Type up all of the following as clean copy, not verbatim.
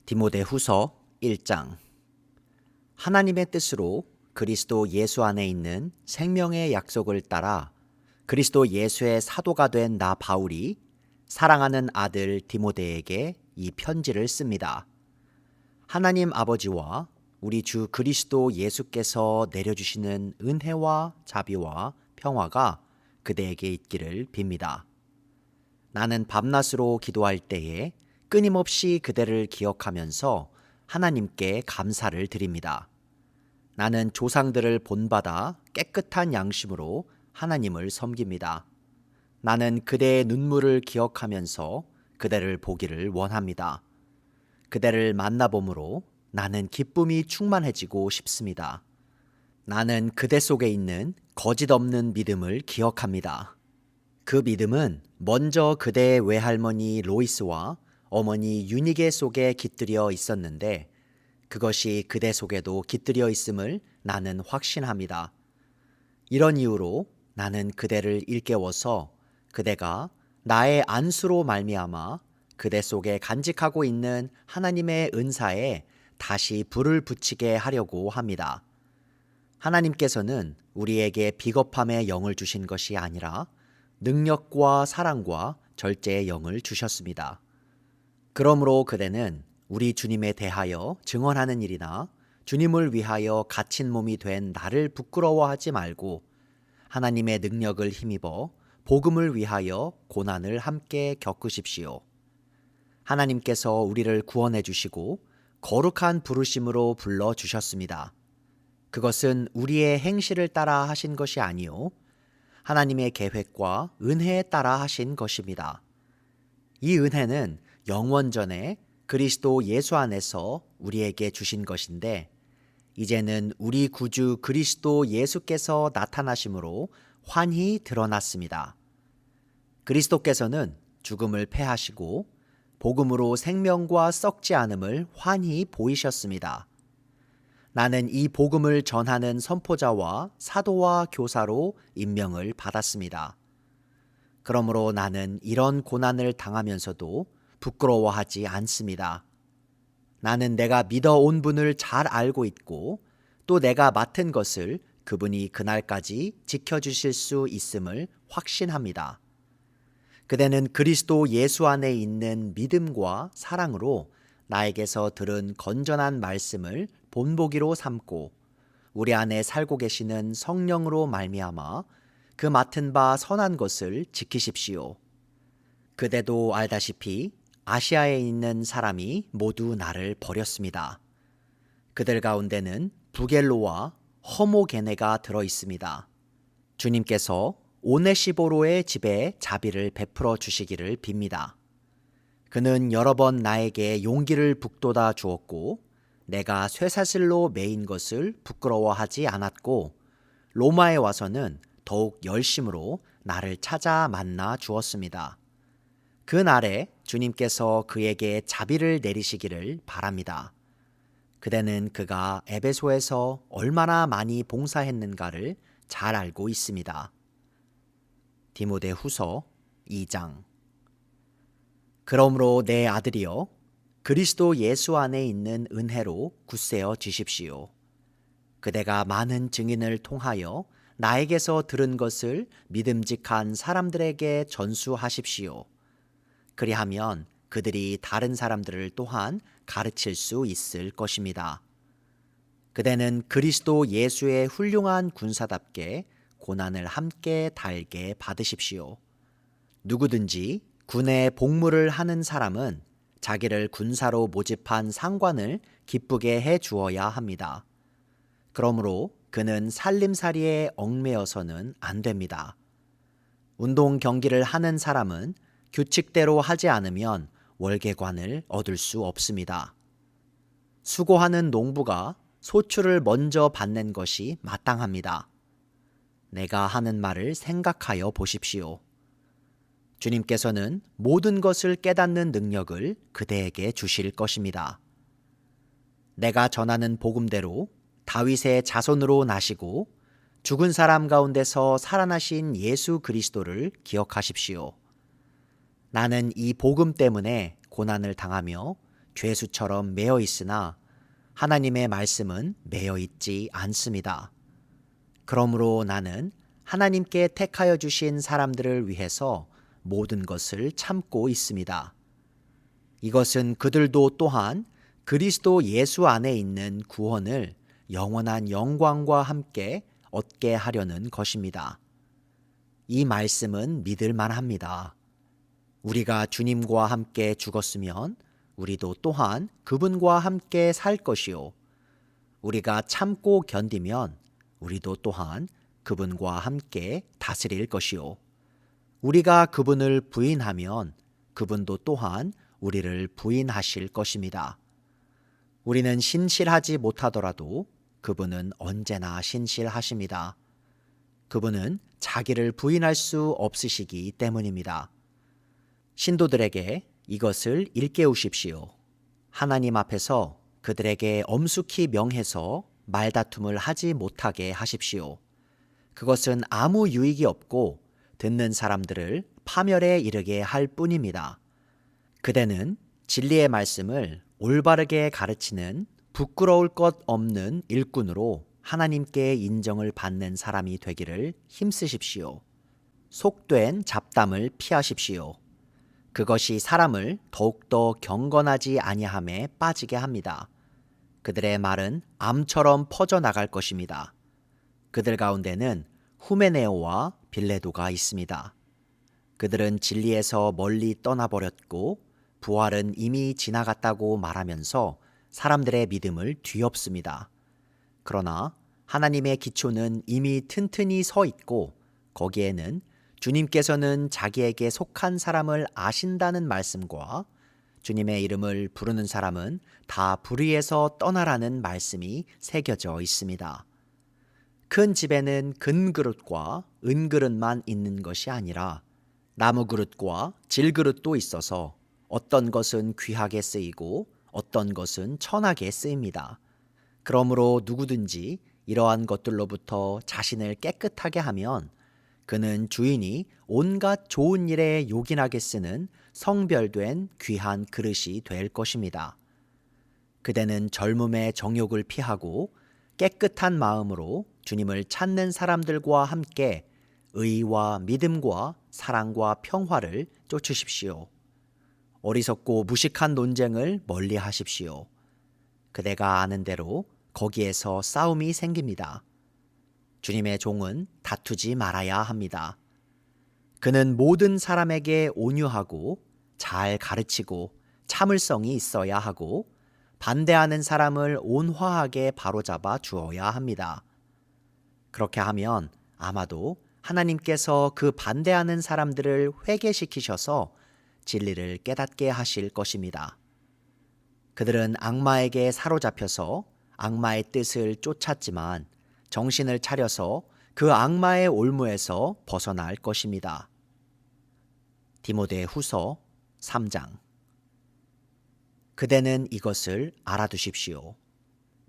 디모데후서 1장. 하나님의 뜻으로 그리스도 예수 안에 있는 생명의 약속을 따라 그리스도 예수의 사도가 된 나 바울이 사랑하는 아들 디모데에게 이 편지를 씁니다. 하나님 아버지와 우리 주 그리스도 예수께서 내려주시는 은혜와 자비와 평화가 그대에게 있기를 빕니다. 나는 밤낮으로 기도할 때에 끊임없이 그대를 기억하면서 하나님께 감사를 드립니다. 나는 조상들을 본받아 깨끗한 양심으로 하나님을 섬깁니다. 나는 그대의 눈물을 기억하면서 그대를 보기를 원합니다. 그대를 만나봄으로 나는 기쁨이 충만해지고 싶습니다. 나는 그대 속에 있는 거짓 없는 믿음을 기억합니다. 그 믿음은 먼저 그대의 외할머니 로이스와 어머니 유니게 속에 깃들여 있었는데 그것이 그대 속에도 깃들여 있음을 나는 확신합니다. 이런 이유로 나는 그대를 일깨워서 그대가 나의 안수로 말미암아 그대 속에 간직하고 있는 하나님의 은사에 다시 불을 붙이게 하려고 합니다. 하나님께서는 우리에게 비겁함의 영을 주신 것이 아니라 능력과 사랑과 절제의 영을 주셨습니다. 그러므로 그대는 우리 주님에 대하여 증언하는 일이나 주님을 위하여 갇힌 몸이 된 나를 부끄러워하지 말고 하나님의 능력을 힘입어 복음을 위하여 고난을 함께 겪으십시오. 하나님께서 우리를 구원해 주시고 거룩한 부르심으로 불러 주셨습니다. 그것은 우리의 행실을 따라 하신 것이 아니요 하나님의 계획과 은혜에 따라 하신 것입니다. 이 은혜는 영원전에 그리스도 예수 안에서 우리에게 주신 것인데 이제는 우리 구주 그리스도 예수께서 나타나심으로 환히 드러났습니다. 그리스도께서는 죽음을 패하시고 복음으로 생명과 썩지 않음을 환히 보이셨습니다. 나는 이 복음을 전하는 선포자와 사도와 교사로 임명을 받았습니다. 그러므로 나는 이런 고난을 당하면서도 부끄러워하지 않습니다. 나는 내가 믿어온 분을 잘 알고 있고 또 내가 맡은 것을 그분이 그날까지 지켜주실 수 있음을 확신합니다. 그대는 그리스도 예수 안에 있는 믿음과 사랑으로 나에게서 들은 건전한 말씀을 본보기로 삼고 우리 안에 살고 계시는 성령으로 말미암아 그 맡은 바 선한 것을 지키십시오. 그대도 알다시피 아시아에 있는 사람이 모두 나를 버렸습니다. 그들 가운데는 부겔로와 허모게네가 들어 있습니다. 주님께서 오네시보로의 집에 자비를 베풀어 주시기를 빕니다. 그는 여러 번 나에게 용기를 북돋아 주었고 내가 쇠사슬로 매인 것을 부끄러워하지 않았고 로마에 와서는 더욱 열심으로 나를 찾아 만나 주었습니다. 그 날에 주님께서 그에게 자비를 내리시기를 바랍니다. 그대는 그가 에베소에서 얼마나 많이 봉사했는가를 잘 알고 있습니다. 디모데후서 2장. 그러므로 내 아들이여 그리스도 예수 안에 있는 은혜로 굳세어 지십시오. 그대가 많은 증인을 통하여 나에게서 들은 것을 믿음직한 사람들에게 전수하십시오. 그리하면 그들이 다른 사람들을 또한 가르칠 수 있을 것입니다. 그대는 그리스도 예수의 훌륭한 군사답게 고난을 함께 달게 받으십시오. 누구든지 군에 복무를 하는 사람은 자기를 군사로 모집한 상관을 기쁘게 해 주어야 합니다. 그러므로 그는 살림살이에 얽매여서는 안 됩니다. 운동 경기를 하는 사람은 규칙대로 하지 않으면 월계관을 얻을 수 없습니다. 수고하는 농부가 소출을 먼저 받는 것이 마땅합니다. 내가 하는 말을 생각하여 보십시오. 주님께서는 모든 것을 깨닫는 능력을 그대에게 주실 것입니다. 내가 전하는 복음대로 다윗의 자손으로 나시고 죽은 사람 가운데서 살아나신 예수 그리스도를 기억하십시오. 나는 이 복음 때문에 고난을 당하며 죄수처럼 매여 있으나 하나님의 말씀은 매여 있지 않습니다. 그러므로 나는 하나님께 택하여 주신 사람들을 위해서 모든 것을 참고 있습니다. 이것은 그들도 또한 그리스도 예수 안에 있는 구원을 영원한 영광과 함께 얻게 하려는 것입니다. 이 말씀은 믿을 만합니다. 우리가 주님과 함께 죽었으면 우리도 또한 그분과 함께 살 것이요. 우리가 참고 견디면 우리도 또한 그분과 함께 다스릴 것이요. 우리가 그분을 부인하면 그분도 또한 우리를 부인하실 것입니다. 우리는 신실하지 못하더라도 그분은 언제나 신실하십니다. 그분은 자기를 부인할 수 없으시기 때문입니다. 신도들에게 이것을 일깨우십시오. 하나님 앞에서 그들에게 엄숙히 명해서 말다툼을 하지 못하게 하십시오. 그것은 아무 유익이 없고 듣는 사람들을 파멸에 이르게 할 뿐입니다. 그대는 진리의 말씀을 올바르게 가르치는 부끄러울 것 없는 일꾼으로 하나님께 인정을 받는 사람이 되기를 힘쓰십시오. 속된 잡담을 피하십시오. 그것이 사람을 더욱더 경건하지 아니함에 빠지게 합니다. 그들의 말은 암처럼 퍼져나갈 것입니다. 그들 가운데는 후메네오와 빌레도가 있습니다. 그들은 진리에서 멀리 떠나버렸고 부활은 이미 지나갔다고 말하면서 사람들의 믿음을 뒤엎습니다. 그러나 하나님의 기초는 이미 튼튼히 서 있고 거기에는 주님께서는 자기에게 속한 사람을 아신다는 말씀과 주님의 이름을 부르는 사람은 다 불의에서 떠나라는 말씀이 새겨져 있습니다. 큰 집에는 금그릇과 은그릇만 있는 것이 아니라 나무그릇과 질그릇도 있어서 어떤 것은 귀하게 쓰이고 어떤 것은 천하게 쓰입니다. 그러므로 누구든지 이러한 것들로부터 자신을 깨끗하게 하면 그는 주인이 온갖 좋은 일에 요긴하게 쓰는 성별된 귀한 그릇이 될 것입니다. 그대는 젊음의 정욕을 피하고 깨끗한 마음으로 주님을 찾는 사람들과 함께 의와 믿음과 사랑과 평화를 쫓으십시오. 어리석고 무식한 논쟁을 멀리 하십시오. 그대가 아는 대로 거기에서 싸움이 생깁니다. 주님의 종은 다투지 말아야 합니다. 그는 모든 사람에게 온유하고 잘 가르치고 참을성이 있어야 하고 반대하는 사람을 온화하게 바로잡아 주어야 합니다. 그렇게 하면 아마도 하나님께서 그 반대하는 사람들을 회개시키셔서 진리를 깨닫게 하실 것입니다. 그들은 악마에게 사로잡혀서 악마의 뜻을 쫓았지만 정신을 차려서 그 악마의 올무에서 벗어날 것입니다. 디모데 후서 3장. 그대는 이것을 알아두십시오.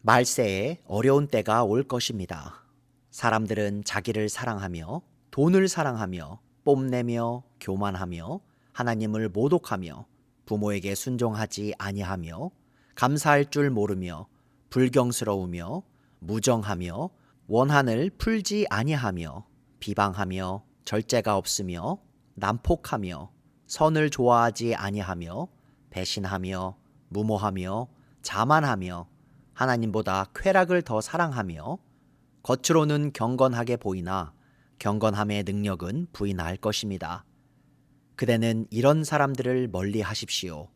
말세에 어려운 때가 올 것입니다. 사람들은 자기를 사랑하며 돈을 사랑하며 뽐내며 교만하며 하나님을 모독하며 부모에게 순종하지 아니하며 감사할 줄 모르며 불경스러우며 무정하며 원한을 풀지 아니하며 비방하며 절제가 없으며 난폭하며 선을 좋아하지 아니하며 배신하며 무모하며 자만하며 하나님보다 쾌락을 더 사랑하며 겉으로는 경건하게 보이나 경건함의 능력은 부인할 것입니다. 그대는 이런 사람들을 멀리 하십시오.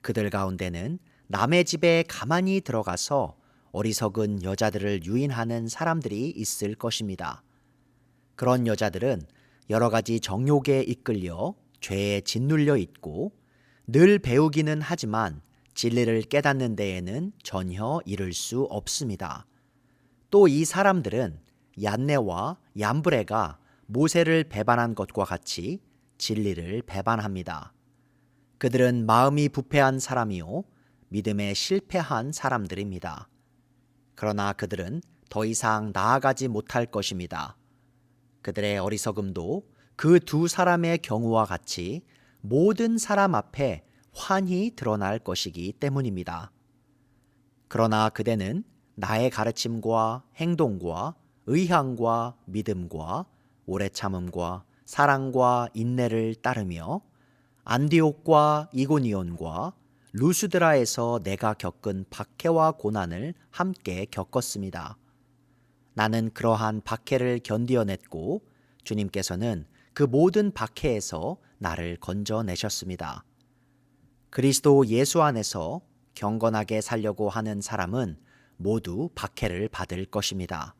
그들 가운데는 남의 집에 가만히 들어가서 어리석은 여자들을 유인하는 사람들이 있을 것입니다. 그런 여자들은 여러 가지 정욕에 이끌려 죄에 짓눌려 있고 늘 배우기는 하지만 진리를 깨닫는 데에는 전혀 이를 수 없습니다. 또 이 사람들은 얀네와 얀브레가 모세를 배반한 것과 같이 진리를 배반합니다. 그들은 마음이 부패한 사람이요 믿음에 실패한 사람들입니다. 그러나 그들은 더 이상 나아가지 못할 것입니다. 그들의 어리석음도 그 두 사람의 경우와 같이 모든 사람 앞에 환히 드러날 것이기 때문입니다. 그러나 그대는 나의 가르침과 행동과 의향과 믿음과 오래 참음과 사랑과 인내를 따르며 안디옥과 이고니온과 루스드라에서 내가 겪은 박해와 고난을 함께 겪었습니다. 나는 그러한 박해를 견디어냈고 주님께서는 그 모든 박해에서 나를 건져내셨습니다. 그리스도 예수 안에서 경건하게 살려고 하는 사람은 모두 박해를 받을 것입니다.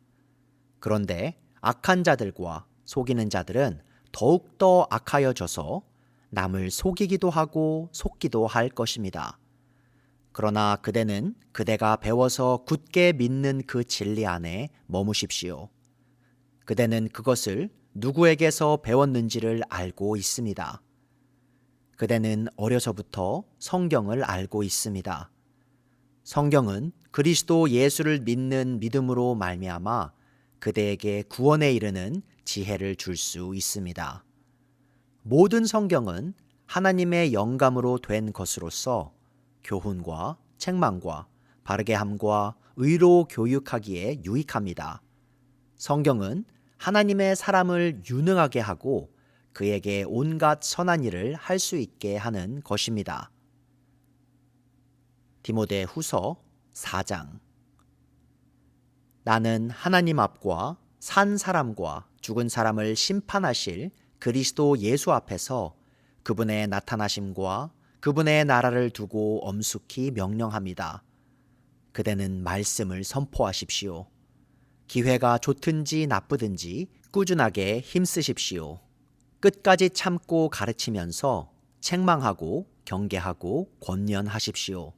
그런데 악한 자들과 속이는 자들은 더욱더 악하여져서 남을 속이기도 하고 속기도 할 것입니다. 그러나 그대는 그대가 배워서 굳게 믿는 그 진리 안에 머무십시오. 그대는 그것을 누구에게서 배웠는지를 알고 있습니다. 그대는 어려서부터 성경을 알고 있습니다. 성경은 그리스도 예수를 믿는 믿음으로 말미암아 그대에게 구원에 이르는 지혜를 줄 수 있습니다. 모든 성경은 하나님의 영감으로 된 것으로서 교훈과 책망과 바르게 함과 의로 교육하기에 유익합니다. 성경은 하나님의 사람을 유능하게 하고 그에게 온갖 선한 일을 할 수 있게 하는 것입니다. 디모데 후서 4장. 나는 하나님 앞과 산 사람과 죽은 사람을 심판하실 그리스도 예수 앞에서 그분의 나타나심과 그분의 나라를 두고 엄숙히 명령합니다. 그대는 말씀을 선포하십시오. 기회가 좋든지 나쁘든지 꾸준하게 힘쓰십시오. 끝까지 참고 가르치면서 책망하고 경계하고 권면하십시오.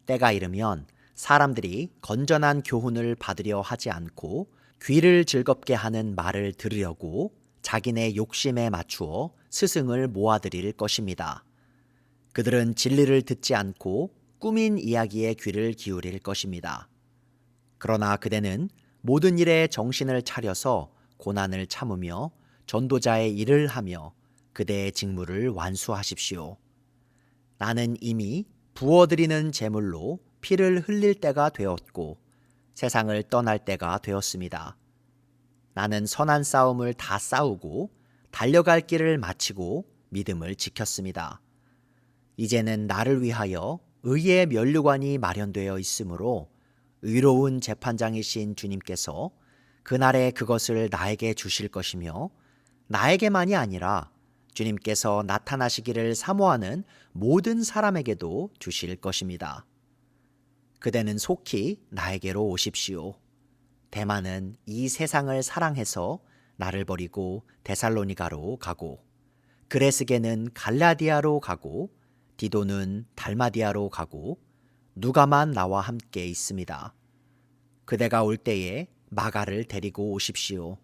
때가 이르면 사람들이 건전한 교훈을 받으려 하지 않고 귀를 즐겁게 하는 말을 들으려고 자기네 욕심에 맞추어 스승을 모아들일 것입니다. 그들은 진리를 듣지 않고 꾸민 이야기에 귀를 기울일 것입니다. 그러나 그대는 모든 일에 정신을 차려서 고난을 참으며 전도자의 일을 하며 그대의 직무를 완수하십시오. 나는 이미 부어드리는 제물로 피를 흘릴 때가 되었고 세상을 떠날 때가 되었습니다. 나는 선한 싸움을 다 싸우고 달려갈 길을 마치고 믿음을 지켰습니다. 이제는 나를 위하여 의의 면류관이 마련되어 있으므로 의로운 재판장이신 주님께서 그날에 그것을 나에게 주실 것이며 나에게만이 아니라 주님께서 나타나시기를 사모하는 모든 사람에게도 주실 것입니다. 그대는 속히 나에게로 오십시오. 데마는 이 세상을 사랑해서 나를 버리고 데살로니가로 가고 그레스게는 갈라디아로 가고 디도는 달마디아로 가고 누가만 나와 함께 있습니다. 그대가 올 때에 마가를 데리고 오십시오.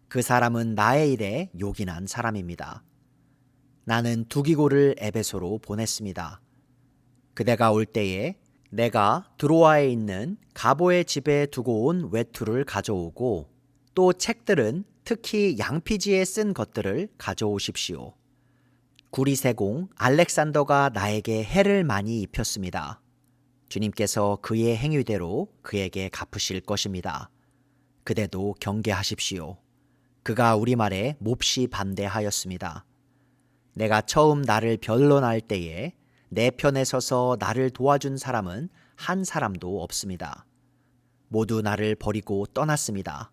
그 사람은 나의 일에 요긴한 사람입니다. 나는 두기고를 에베소로 보냈습니다. 그대가 올 때에 내가 드로아에 있는 가보의 집에 두고 온 외투를 가져오고 또 책들은 특히 양피지에 쓴 것들을 가져오십시오. 구리세공 알렉산더가 나에게 해를 많이 입혔습니다. 주님께서 그의 행위대로 그에게 갚으실 것입니다. 그대도 경계하십시오. 그가 우리 말에 몹시 반대하였습니다. 내가 처음 나를 변론할 때에 내 편에 서서 나를 도와준 사람은 한 사람도 없습니다. 모두 나를 버리고 떠났습니다.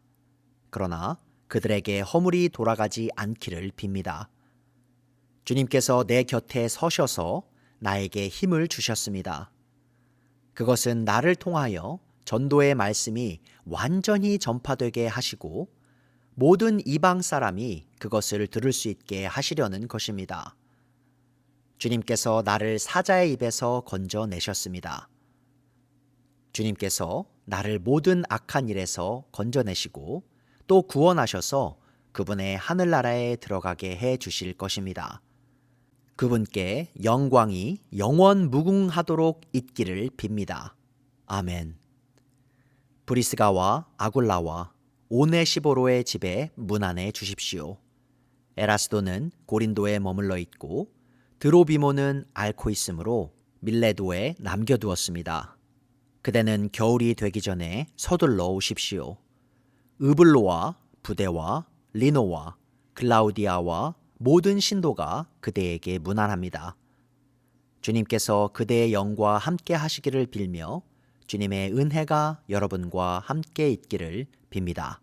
그러나 그들에게 허물이 돌아가지 않기를 빕니다. 주님께서 내 곁에 서셔서 나에게 힘을 주셨습니다. 그것은 나를 통하여 전도의 말씀이 완전히 전파되게 하시고 모든 이방 사람이 그것을 들을 수 있게 하시려는 것입니다. 주님께서 나를 사자의 입에서 건져내셨습니다. 주님께서 나를 모든 악한 일에서 건져내시고 또 구원하셔서 그분의 하늘나라에 들어가게 해 주실 것입니다. 그분께 영광이 영원 무궁하도록 있기를 빕니다. 아멘. 브리스가와 아굴라와 오네시보로의 집에 문안해 주십시오. 에라스도는 고린도에 머물러 있고 드로비모는 앓고 있으므로 밀레도에 남겨두었습니다. 그대는 겨울이 되기 전에 서둘러 오십시오. 으블로와 부대와 리노와 클라우디아와 모든 신도가 그대에게 문안합니다. 주님께서 그대의 영과 함께 하시기를 빌며 주님의 은혜가 여러분과 함께 있기를 빕니다.